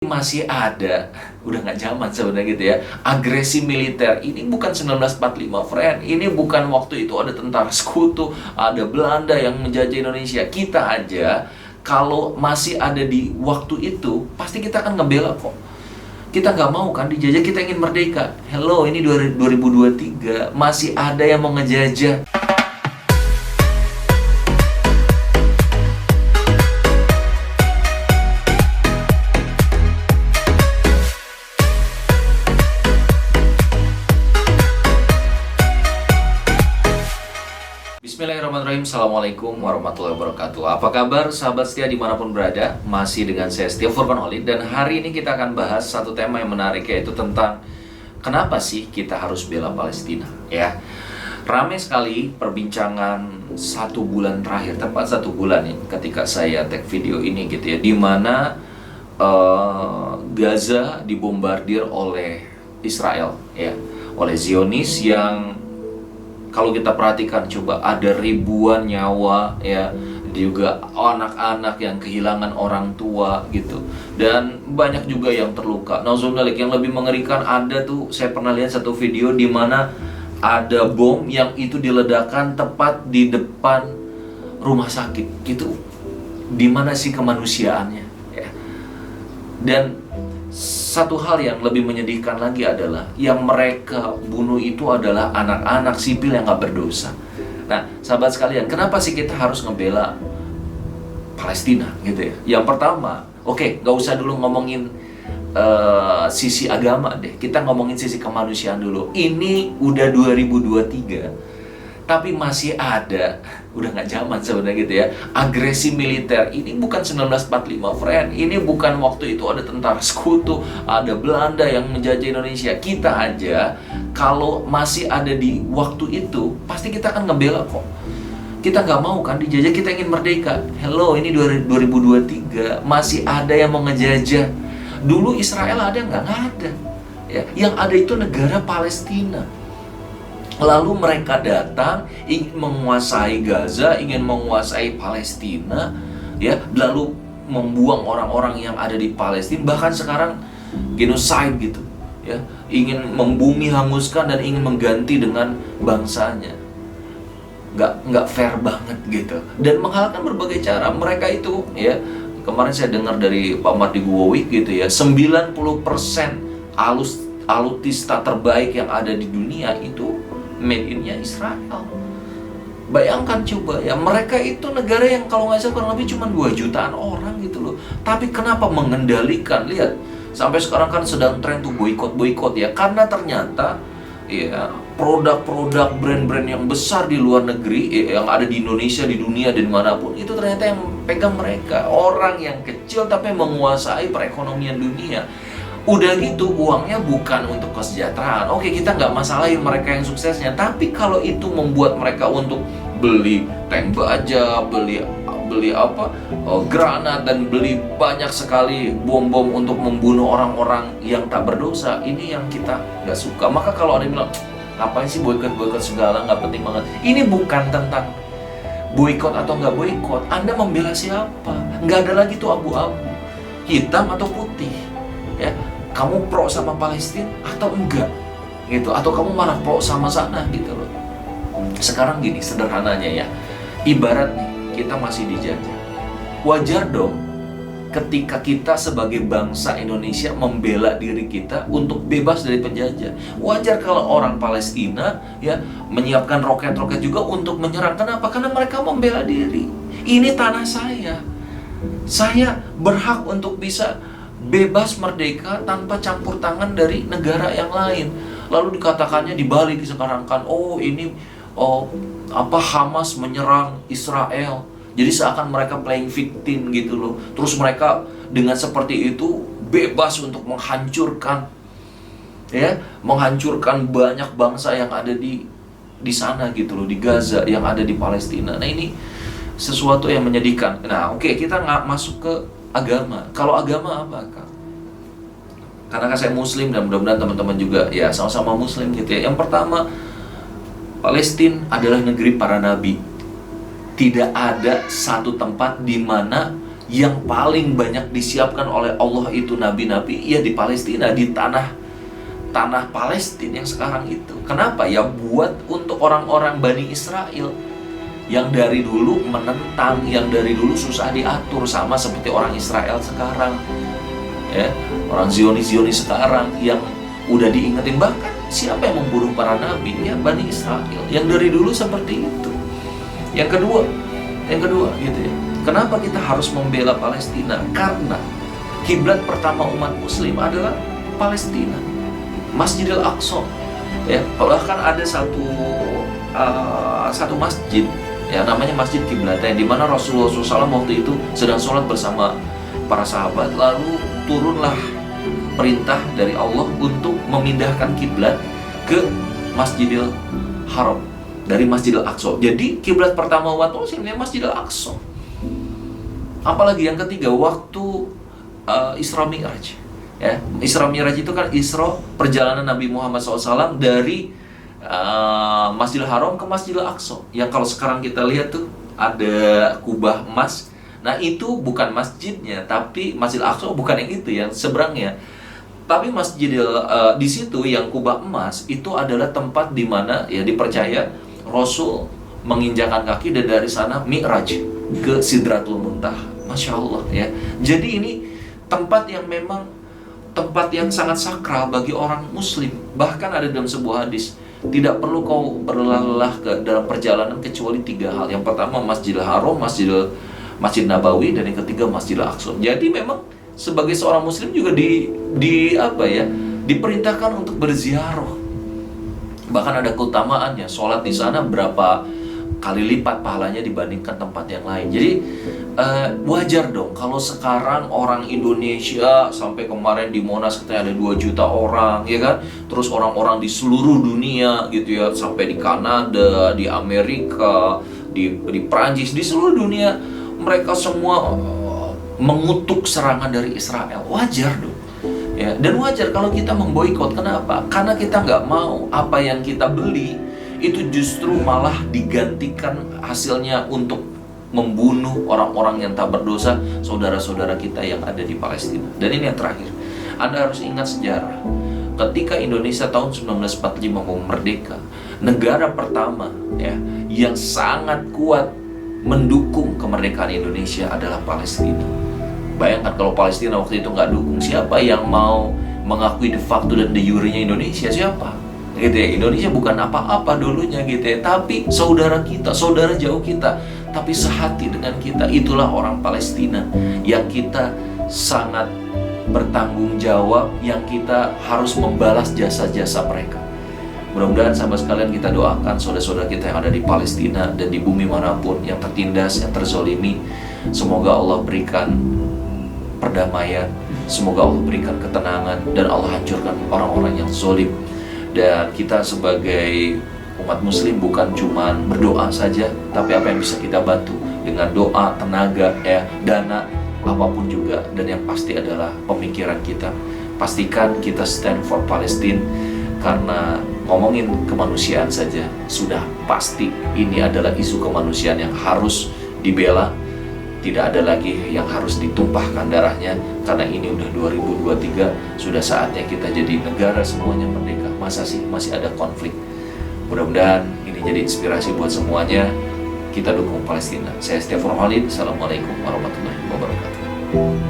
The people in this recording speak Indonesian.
Masih ada, udah nggak zaman sebenarnya gitu ya, agresi militer. Ini bukan 1945, friend. Ini bukan waktu itu ada tentara sekutu, ada Belanda yang menjajah Indonesia. Kita aja, kalau masih ada di waktu itu, pasti kita akan ngebela kok. Kita nggak mau kan dijajah, kita ingin merdeka. Hello, ini 2023, masih ada yang mau ngejajah. Bismillahirrahmanirrahim. Assalamualaikum warahmatullahi wabarakatuh. Apa kabar sahabat setia dimanapun berada? Masih dengan saya Setia Furkanoli. Dan hari ini kita akan bahas satu tema yang menarik, yaitu tentang kenapa sih kita harus bela Palestina, ya. Ramai sekali perbincangan satu bulan terakhir, tepat satu bulan nih, ketika saya tag video ini gitu ya, dimana Gaza dibombardir oleh Israel, ya, oleh Zionis, yang kalau kita perhatikan, coba, ada ribuan nyawa, ya, juga anak-anak yang kehilangan orang tua gitu, dan banyak juga yang terluka. Nauzubillah, yang lebih mengerikan, ada tuh, saya pernah lihat satu video di mana ada bom yang itu diledakkan tepat di depan rumah sakit gitu. Di mana sih kemanusiaannya, ya? Dan satu hal yang lebih menyedihkan lagi adalah yang mereka bunuh itu adalah anak-anak sipil yang gak berdosa. Nah, sahabat sekalian, kenapa sih kita harus ngebela Palestina gitu ya? Yang pertama, oke, gak usah dulu ngomongin sisi agama deh. Kita ngomongin sisi kemanusiaan dulu. Ini udah 2023, tapi masih ada, udah nggak zaman sebenarnya gitu ya, agresi militer. Ini bukan 1945, friend. Ini bukan waktu itu ada tentara sekutu, ada Belanda yang menjajah Indonesia. Kita aja, kalau masih ada di waktu itu, pasti kita akan ngebela kok. Kita nggak mau kan dijajah, kita ingin merdeka. Hello, ini 2023, masih ada yang mau ngejajah. Dulu Israel ada nggak? Nggak ada, ya. Yang ada itu negara Palestina. Lalu mereka datang, ingin menguasai Gaza, ingin menguasai Palestina, ya, lalu membuang orang-orang yang ada di Palestina, bahkan sekarang genocide gitu, ya, ingin membumi hanguskan dan ingin mengganti dengan bangsanya. Nggak fair banget gitu, dan menghalalkan berbagai cara. Mereka itu, ya, kemarin saya dengar dari Pak Mardi Guwowi gitu ya, 90% alutista terbaik yang ada di dunia itu made in-nya Israel. Bayangkan coba ya, mereka itu negara yang kalau nggak salah kurang lebih cuma 2 jutaan orang gitu loh. Tapi kenapa mengendalikan? Lihat, sampai sekarang kan sedang tren tuh boikot ya, karena ternyata ya produk-produk brand-brand yang besar di luar negeri, yang ada di Indonesia, di dunia, dan manapun, itu ternyata yang pegang mereka. Orang yang kecil tapi menguasai perekonomian dunia. Udah gitu, uangnya bukan untuk kesejahteraan. Oke, kita nggak masalahin mereka yang suksesnya, tapi kalau itu membuat mereka untuk beli tank baja, beli granat, dan beli banyak sekali bom-bom untuk membunuh orang-orang yang tak berdosa, ini yang kita nggak suka. Maka kalau ada yang bilang, ngapain sih boikot segala, nggak penting banget. Ini bukan tentang boikot atau nggak boikot. Anda membela siapa? Nggak ada lagi tuh abu-abu, hitam atau putih, ya. Kamu pro sama Palestina atau enggak gitu, atau kamu malah pro sama sana gitu loh. Sekarang gini sederhananya ya, ibarat nih, kita masih dijajah. Wajar dong ketika kita sebagai bangsa Indonesia membela diri kita untuk bebas dari penjajah. Wajar kalau orang Palestina, ya, menyiapkan roket-roket juga untuk menyerang. Kenapa? Karena mereka membela diri. Ini tanah saya. Saya berhak untuk bisa bebas merdeka tanpa campur tangan dari negara yang lain. Lalu dikatakannya dibalik sekarang kan, Hamas menyerang Israel. Jadi seakan mereka playing victim gitu loh. Terus mereka dengan seperti itu bebas untuk menghancurkan, ya, menghancurkan banyak bangsa yang ada di sana gitu loh, di Gaza, yang ada di Palestina. Nah, ini sesuatu yang menyedihkan. Nah, oke, kita nggak masuk ke agama. Kalau agama apa, Kak? Karena kan saya Muslim, dan mudah-mudahan teman-teman juga ya sama-sama Muslim gitu ya. Yang pertama, Palestina adalah negeri para nabi. Tidak ada satu tempat di mana yang paling banyak disiapkan oleh Allah itu nabi-nabi, ya di Palestina, di tanah Palestina yang sekarang itu. Kenapa? Ya buat untuk orang-orang Bani Israel yang dari dulu menentang, yang dari dulu susah diatur, sama seperti orang Israel sekarang, ya, orang Zionis sekarang yang udah diingetin. Bahkan siapa yang membunuh para nabi? Ya Bani Israel yang dari dulu seperti itu. Yang kedua gitu ya. Kenapa kita harus membela Palestina? Karena kiblat pertama umat Muslim adalah Palestina, Masjidil Aqsa. Ya, bahkan ada satu masjid, ya namanya Masjid Kiblatain, di mana Rasulullah SAW waktu itu sedang sholat bersama para sahabat. Lalu turunlah perintah dari Allah untuk memindahkan kiblat ke Masjidil Haram dari Masjidil Aqsa. Jadi kiblat pertama umat Muslimnya Masjidil Aqsa. Apalagi yang ketiga, waktu Isra Mi'raj. Ya, Isra Mi'raj itu kan Isra, perjalanan Nabi Muhammad SAW dari Masjidil Haram ke Masjidil Aqsa. Yang kalau sekarang kita lihat tuh ada kubah emas. Nah itu bukan masjidnya, tapi Masjidil Aqsa bukan yang itu, yang seberangnya. Tapi di situ yang kubah emas itu adalah tempat di mana ya dipercaya Rasul menginjakan kaki dan dari sana Mi'raj ke Sidratul Muntaha. Masya Allah ya. Jadi ini tempat yang memang tempat yang sangat sakral bagi orang Muslim. Bahkan ada dalam sebuah hadis, tidak perlu kau berlelah ke dalam perjalanan kecuali 3 hal. Yang pertama Masjidil Haram, Masjid Nabawi, dan yang ketiga Masjidil Aqsa. Jadi memang sebagai seorang Muslim juga diperintahkan untuk berziarah. Bahkan ada keutamaannya, sholat di sana berapa kali lipat pahalanya dibandingkan tempat yang lain. Jadi wajar dong kalau sekarang orang Indonesia, sampai kemarin di Monas katanya ada 2 juta orang, ya kan? Terus orang-orang di seluruh dunia gitu ya, sampai di Kanada, di Amerika, di Prancis, di seluruh dunia, mereka semua mengutuk serangan dari Israel. Wajar dong. Ya, dan wajar kalau kita memboikot. Kenapa? Karena kita nggak mau apa yang kita beli itu justru malah digantikan hasilnya untuk membunuh orang-orang yang tak berdosa, saudara-saudara kita yang ada di Palestina. Dan ini yang terakhir, Anda harus ingat sejarah. Ketika Indonesia tahun 1945 mau merdeka, negara pertama ya yang sangat kuat mendukung kemerdekaan Indonesia adalah Palestina. Bayangkan kalau Palestina waktu itu nggak dukung, siapa yang mau mengakui de facto dan de jure-nya Indonesia? Siapa? Gitu ya, Indonesia bukan apa-apa dulunya gitu ya, tapi saudara kita, saudara jauh kita, tapi sehati dengan kita. Itulah orang Palestina yang kita sangat bertanggung jawab, yang kita harus membalas jasa-jasa mereka. Mudah-mudahan sahabat sekalian kita doakan saudara-saudara kita yang ada di Palestina dan di bumi manapun yang tertindas, yang terzolimi. Semoga Allah berikan perdamaian, semoga Allah berikan ketenangan, dan Allah hancurkan orang-orang yang zolim. Dan kita sebagai umat Muslim bukan cuma berdoa saja, tapi apa yang bisa kita bantu dengan doa, tenaga, ya, dana, apapun juga. Dan yang pasti adalah pemikiran kita. Pastikan kita stand for Palestine, karena ngomongin kemanusiaan saja sudah pasti ini adalah isu kemanusiaan yang harus dibela. Tidak ada lagi yang harus ditumpahkan darahnya, karena ini udah 2023, sudah saatnya kita jadi negara semuanya merdeka. Masa sih masih ada konflik? Mudah-mudahan ini jadi inspirasi buat semuanya. Kita dukung Palestina. Saya Stefan Khalid. Assalamualaikum warahmatullahi wabarakatuh.